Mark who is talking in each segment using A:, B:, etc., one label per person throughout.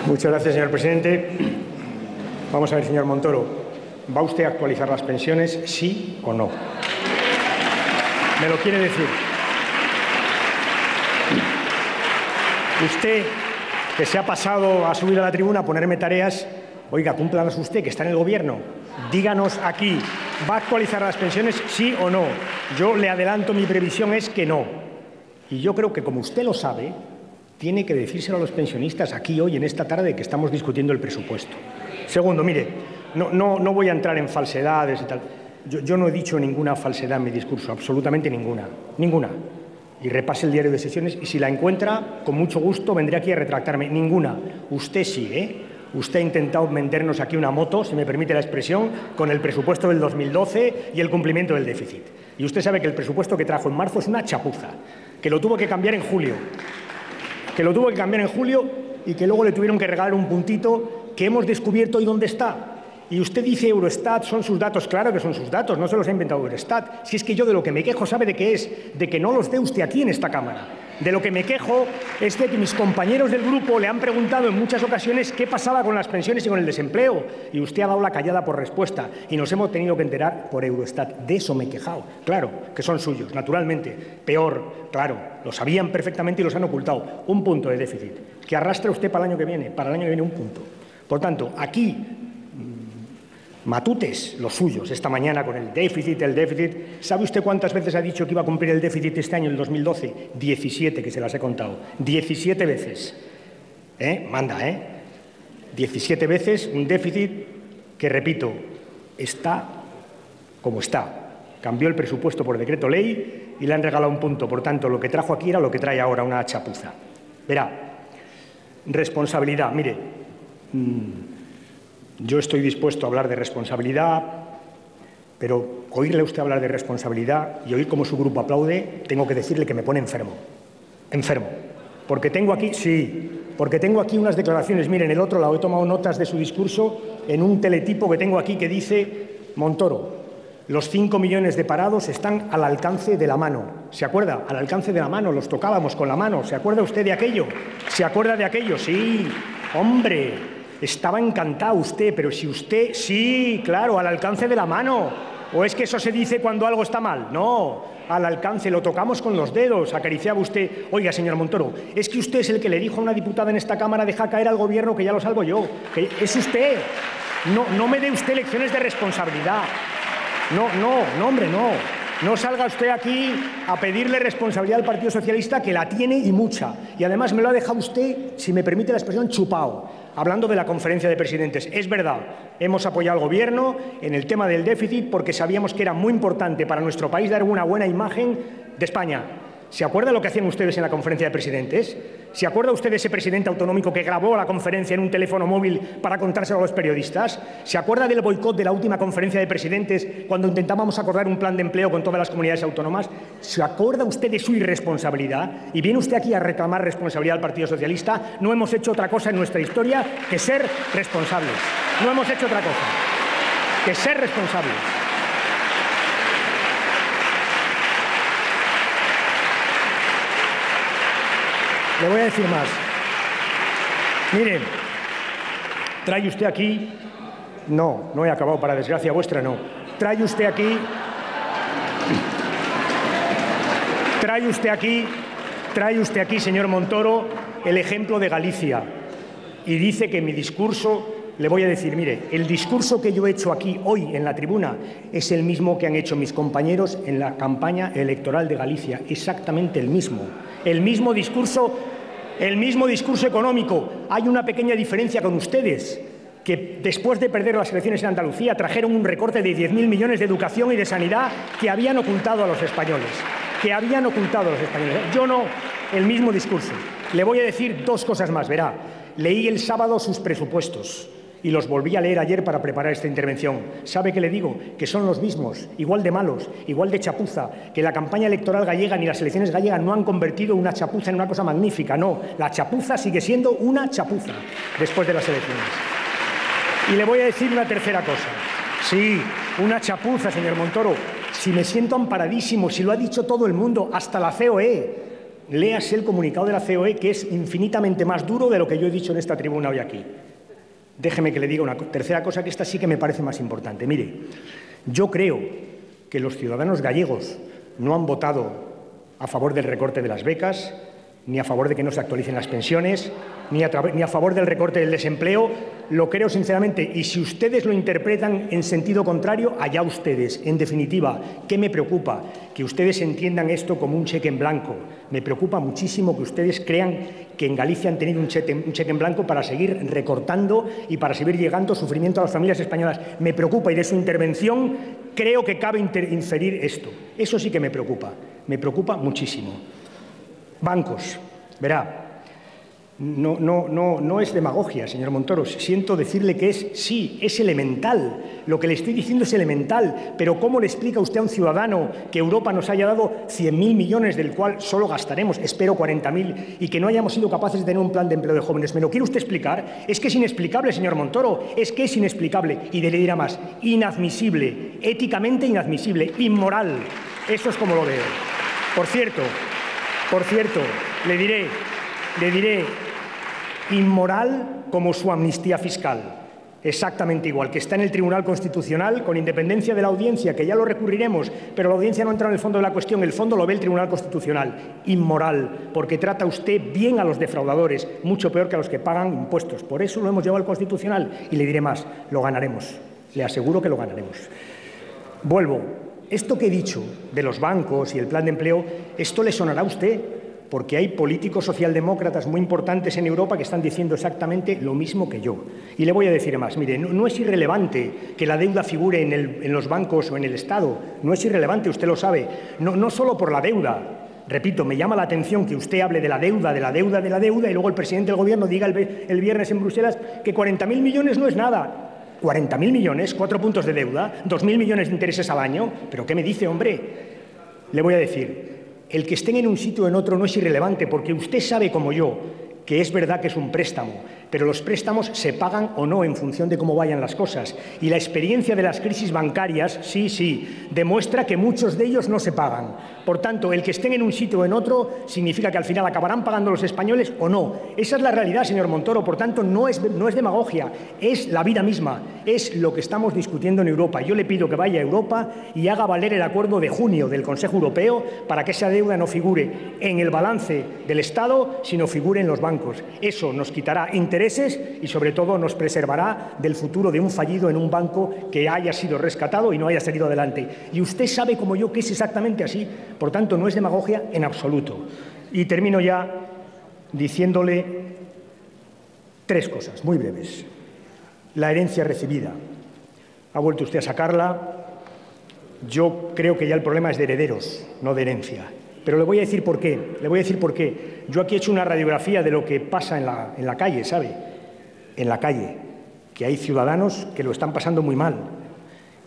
A: Muchas gracias, señor presidente. Vamos a ver, señor Montoro, ¿va usted a actualizar las pensiones, sí o no? ¿Me lo quiere decir? Usted, que se ha pasado a subir a la tribuna a ponerme tareas, oiga, cúmplalas usted, que está en el Gobierno. Díganos aquí, ¿va a actualizar las pensiones, sí o no? Yo le adelanto, mi previsión es que no. Y yo creo que, como usted lo sabe, tiene que decírselo a los pensionistas aquí hoy, en esta tarde, que estamos discutiendo el presupuesto. Segundo, mire, no voy a entrar en falsedades y tal. Yo no he dicho ninguna falsedad en mi discurso, absolutamente ninguna. Ninguna. Y repase el diario de sesiones y si la encuentra, con mucho gusto vendré aquí a retractarme. Ninguna. Usted sí, ¿eh? Usted ha intentado vendernos aquí una moto, si me permite la expresión, con el presupuesto del 2012 y el cumplimiento del déficit. Y usted sabe que el presupuesto que trajo en marzo es una chapuza, que lo tuvo que cambiar en julio. Y que luego le tuvieron que regalar un puntito que hemos descubierto hoy dónde está. Y usted dice Eurostat, son sus datos. Claro que son sus datos, no se los ha inventado Eurostat. Si es que yo de lo que me quejo, ¿sabe de qué es? De que no los dé usted aquí en esta Cámara. De lo que me quejo es de que mis compañeros del grupo le han preguntado en muchas ocasiones qué pasaba con las pensiones y con el desempleo. Y usted ha dado la callada por respuesta. Y nos hemos tenido que enterar por Eurostat. De eso me he quejado. Claro, que son suyos, naturalmente. Peor, claro, lo sabían perfectamente y los han ocultado. Un punto de déficit. Que arrastra usted para el año que viene. Para el año que viene un punto. Por tanto, aquí matutes los suyos esta mañana con el déficit. ¿Sabe usted cuántas veces ha dicho que iba a cumplir el déficit este año, el 2012? 17, que se las he contado. 17 veces. Manda, ¿eh? 17 veces un déficit que, repito, está como está. Cambió el presupuesto por decreto ley y le han regalado un punto. Por tanto, lo que trajo aquí era lo que trae ahora, una chapuza. Verá, responsabilidad. Mire, yo estoy dispuesto a hablar de responsabilidad, pero oírle a usted hablar de responsabilidad y oír cómo su grupo aplaude, tengo que decirle que me pone enfermo. Enfermo. Porque tengo aquí, unas declaraciones. Miren, el otro lado he tomado notas de su discurso en un teletipo que tengo aquí que dice: Montoro, los 5 millones de parados están al alcance de la mano. ¿Se acuerda? Al alcance de la mano, los tocábamos con la mano. ¿Se acuerda usted de aquello? ¿Se acuerda de aquello? Sí, hombre. Estaba encantado usted, pero si usted... Sí, claro, al alcance de la mano. ¿O es que eso se dice cuando algo está mal? No, al alcance, lo tocamos con los dedos, acariciaba usted. Oiga, señor Montoro, es que usted es el que le dijo a una diputada en esta Cámara: deja caer al Gobierno que ya lo salvo yo. Que es usted. No me dé usted lecciones de responsabilidad. No, hombre, no. No salga usted aquí a pedirle responsabilidad al Partido Socialista, que la tiene y mucha. Y además me lo ha dejado usted, si me permite la expresión, chupado, hablando de la conferencia de presidentes. Es verdad, hemos apoyado al Gobierno en el tema del déficit porque sabíamos que era muy importante para nuestro país dar una buena imagen de España. ¿Se acuerda lo que hacían ustedes en la conferencia de presidentes? ¿Se acuerda usted de ese presidente autonómico que grabó la conferencia en un teléfono móvil para contárselo a los periodistas? ¿Se acuerda del boicot de la última conferencia de presidentes cuando intentábamos acordar un plan de empleo con todas las comunidades autónomas? ¿Se acuerda usted de su irresponsabilidad? Y viene usted aquí a reclamar responsabilidad al Partido Socialista. No hemos hecho otra cosa en nuestra historia que ser responsables. No hemos hecho otra cosa que ser responsables. Le voy a decir más. Miren, trae usted aquí... No he acabado, para desgracia vuestra, no. Trae usted aquí, señor Montoro, el ejemplo de Galicia. Y dice que mi discurso... Le voy a decir, mire, el discurso que yo he hecho aquí hoy en la tribuna es el mismo que han hecho mis compañeros en la campaña electoral de Galicia. Exactamente el mismo. El mismo discurso económico. Hay una pequeña diferencia con ustedes, que después de perder las elecciones en Andalucía trajeron un recorte de 10.000 millones de educación y de sanidad que habían ocultado a los españoles. Yo no, el mismo discurso. Le voy a decir dos cosas más, verá. Leí el sábado sus presupuestos y los volví a leer ayer para preparar esta intervención. ¿Sabe qué le digo? Que son los mismos, igual de malos, igual de chapuza, que la campaña electoral gallega ni las elecciones gallegas no han convertido una chapuza en una cosa magnífica. No, la chapuza sigue siendo una chapuza después de las elecciones. Y le voy a decir una tercera cosa. Sí, una chapuza, señor Montoro. Si me siento amparadísimo, si lo ha dicho todo el mundo, hasta la COE. léase el comunicado de la COE, que es infinitamente más duro de lo que yo he dicho en esta tribuna hoy aquí. Déjeme que le diga una tercera cosa, que esta sí que me parece más importante. Mire, yo creo que los ciudadanos gallegos no han votado a favor del recorte de las becas, ni a favor de que no se actualicen las pensiones, ni a favor del recorte del desempleo. Lo creo sinceramente, y si ustedes lo interpretan en sentido contrario, allá ustedes. En definitiva, ¿qué me preocupa? Que ustedes entiendan esto como un cheque en blanco. Me preocupa muchísimo que ustedes crean que en Galicia han tenido un cheque en blanco para seguir recortando y para seguir llegando sufrimiento a las familias españolas. Me preocupa, y de su intervención creo que cabe inferir esto. Eso sí que me preocupa muchísimo. Bancos, verá. No es demagogia, señor Montoro. Siento decirle que es elemental. Lo que le estoy diciendo es elemental. Pero ¿cómo le explica usted a un ciudadano que Europa nos haya dado 100.000 millones, del cual solo gastaremos, espero, 40.000, y que no hayamos sido capaces de tener un plan de empleo de jóvenes? ¿Me lo quiere usted explicar? Es que es inexplicable, señor Montoro. Es que es inexplicable. Y le dirá más, inadmisible, éticamente inadmisible, inmoral. Eso es como lo veo. Por cierto, le diré, inmoral como su amnistía fiscal, exactamente igual, que está en el Tribunal Constitucional, con independencia de la audiencia, que ya lo recurriremos, pero la audiencia no entra en el fondo de la cuestión, el fondo lo ve el Tribunal Constitucional. Inmoral, porque trata usted bien a los defraudadores, mucho peor que a los que pagan impuestos. Por eso lo hemos llevado al Constitucional, y le diré más, lo ganaremos, le aseguro que lo ganaremos. Vuelvo. Esto que he dicho de los bancos y el plan de empleo, esto le sonará a usted, porque hay políticos socialdemócratas muy importantes en Europa que están diciendo exactamente lo mismo que yo. Y le voy a decir más. Mire, no es irrelevante que la deuda figure en los bancos o en el Estado. No es irrelevante, usted lo sabe. No solo por la deuda. Repito, me llama la atención que usted hable de la deuda, y luego el presidente del Gobierno diga el viernes en Bruselas que 40.000 millones no es nada. 40.000 millones, 4 puntos de deuda, 2.000 millones de intereses al año. ¿Pero qué me dice, hombre? Le voy a decir, el que estén en un sitio o en otro no es irrelevante, porque usted sabe como yo que es verdad que es un préstamo, pero los préstamos se pagan o no en función de cómo vayan las cosas. Y la experiencia de las crisis bancarias, sí, demuestra que muchos de ellos no se pagan. Por tanto, el que estén en un sitio o en otro significa que al final acabarán pagando los españoles o no. Esa es la realidad, señor Montoro. Por tanto, no es demagogia, es la vida misma, es lo que estamos discutiendo en Europa. Yo le pido que vaya a Europa y haga valer el acuerdo de junio del Consejo Europeo para que esa deuda no figure en el balance del Estado, sino figure en los bancos. Eso nos quitará intereses y, sobre todo, nos preservará del futuro de un fallido en un banco que haya sido rescatado y no haya salido adelante. Y usted sabe como yo que es exactamente así. Por tanto, no es demagogia en absoluto. Y termino ya diciéndole 3 cosas muy breves. La herencia recibida. Ha vuelto usted a sacarla. Yo creo que ya el problema es de herederos, no de herencia. Pero le voy a decir por qué. Yo aquí he hecho una radiografía de lo que pasa en la calle, ¿sabe? En la calle, que hay ciudadanos que lo están pasando muy mal.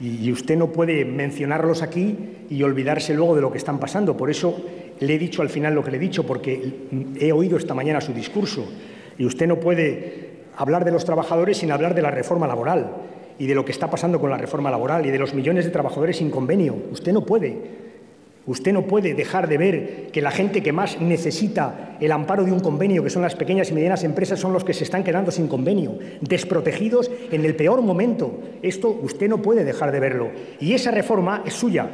A: Y usted no puede mencionarlos aquí y olvidarse luego de lo que están pasando. Por eso le he dicho al final lo que le he dicho, porque he oído esta mañana su discurso. Y usted no puede hablar de los trabajadores sin hablar de la reforma laboral y de lo que está pasando con la reforma laboral y de los millones de trabajadores sin convenio. Usted no puede. Usted no puede dejar de ver que la gente que más necesita el amparo de un convenio, que son las pequeñas y medianas empresas, son los que se están quedando sin convenio, desprotegidos en el peor momento. Esto usted no puede dejar de verlo. Y esa reforma es suya.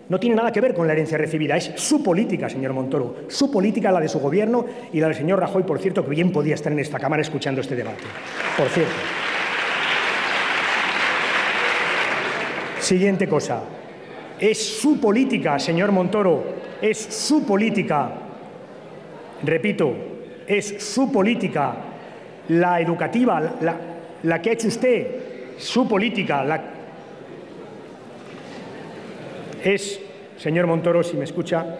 A: No tiene nada que ver con la herencia recibida. Es su política, señor Montoro. Su política, la de su Gobierno y la del señor Rajoy, por cierto, que bien podía estar en esta Cámara escuchando este debate. Por cierto. Siguiente cosa. Es su política, señor Montoro, es su política. Repito, es su política, la educativa, la que ha hecho usted, su política. Es, señor Montoro, si me escucha,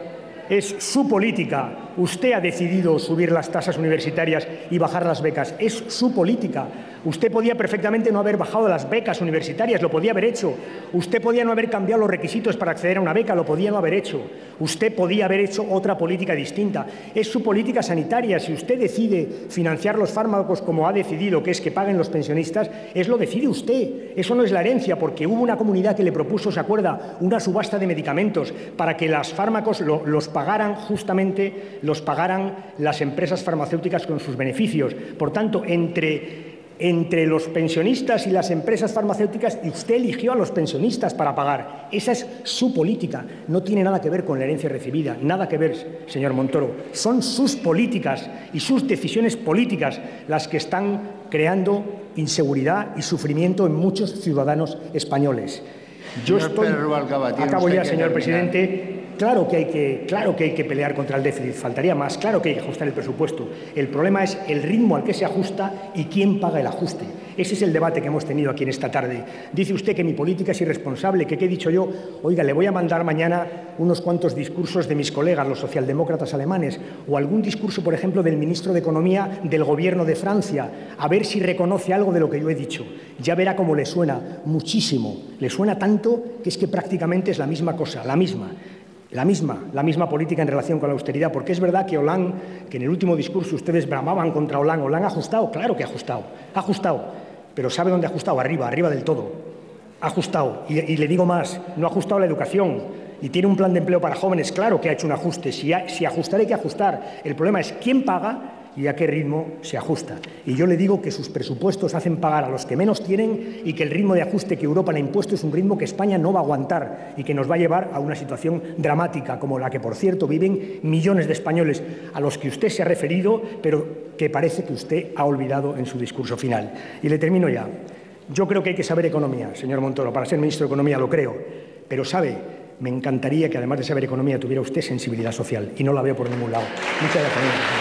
A: es su política. Usted ha decidido subir las tasas universitarias y bajar las becas. Es su política. Usted podía perfectamente no haber bajado las becas universitarias, lo podía haber hecho. Usted podía no haber cambiado los requisitos para acceder a una beca, lo podía no haber hecho. Usted podía haber hecho otra política distinta. Es su política sanitaria. Si usted decide financiar los fármacos como ha decidido, que es que paguen los pensionistas, lo decide usted. Eso no es la herencia, porque hubo una comunidad que le propuso, ¿se acuerda?, una subasta de medicamentos para que los fármacos los pagaran justamente los pagaran las empresas farmacéuticas con sus beneficios. Por tanto, entre los pensionistas y las empresas farmacéuticas, y usted eligió a los pensionistas para pagar. Esa es su política. No tiene nada que ver con la herencia recibida, nada que ver, señor Montoro. Son sus políticas y sus decisiones políticas las que están creando inseguridad y sufrimiento en muchos ciudadanos españoles. Acabo ya, señor presidente. Claro que hay que pelear contra el déficit, faltaría más, claro que hay que ajustar el presupuesto. El problema es el ritmo al que se ajusta y quién paga el ajuste. Ese es el debate que hemos tenido aquí en esta tarde. Dice usted que mi política es irresponsable, que qué he dicho yo. Oiga, le voy a mandar mañana unos cuantos discursos de mis colegas, los socialdemócratas alemanes, o algún discurso, por ejemplo, del ministro de Economía del Gobierno de Francia, a ver si reconoce algo de lo que yo he dicho. Ya verá cómo le suena muchísimo. Le suena tanto que es que prácticamente es la misma cosa, la misma política en relación con la austeridad, porque es verdad que Hollande, que en el último discurso ustedes bramaban contra Hollande, Hollande ha ajustado, claro que ha ajustado, pero ¿sabe dónde ha ajustado? Arriba del todo, ha ajustado, y le digo más, no ha ajustado la educación, y tiene un plan de empleo para jóvenes, claro que ha hecho un ajuste, si ajustar hay que ajustar, el problema es quién paga y a qué ritmo se ajusta. Y yo le digo que sus presupuestos hacen pagar a los que menos tienen y que el ritmo de ajuste que Europa le ha impuesto es un ritmo que España no va a aguantar y que nos va a llevar a una situación dramática, como la que, por cierto, viven millones de españoles a los que usted se ha referido, pero que parece que usted ha olvidado en su discurso final. Y le termino ya. Yo creo que hay que saber economía, señor Montoro. Para ser ministro de Economía lo creo. Pero, ¿sabe? Me encantaría que, además de saber economía, tuviera usted sensibilidad social. Y no la veo por ningún lado. Muchas gracias.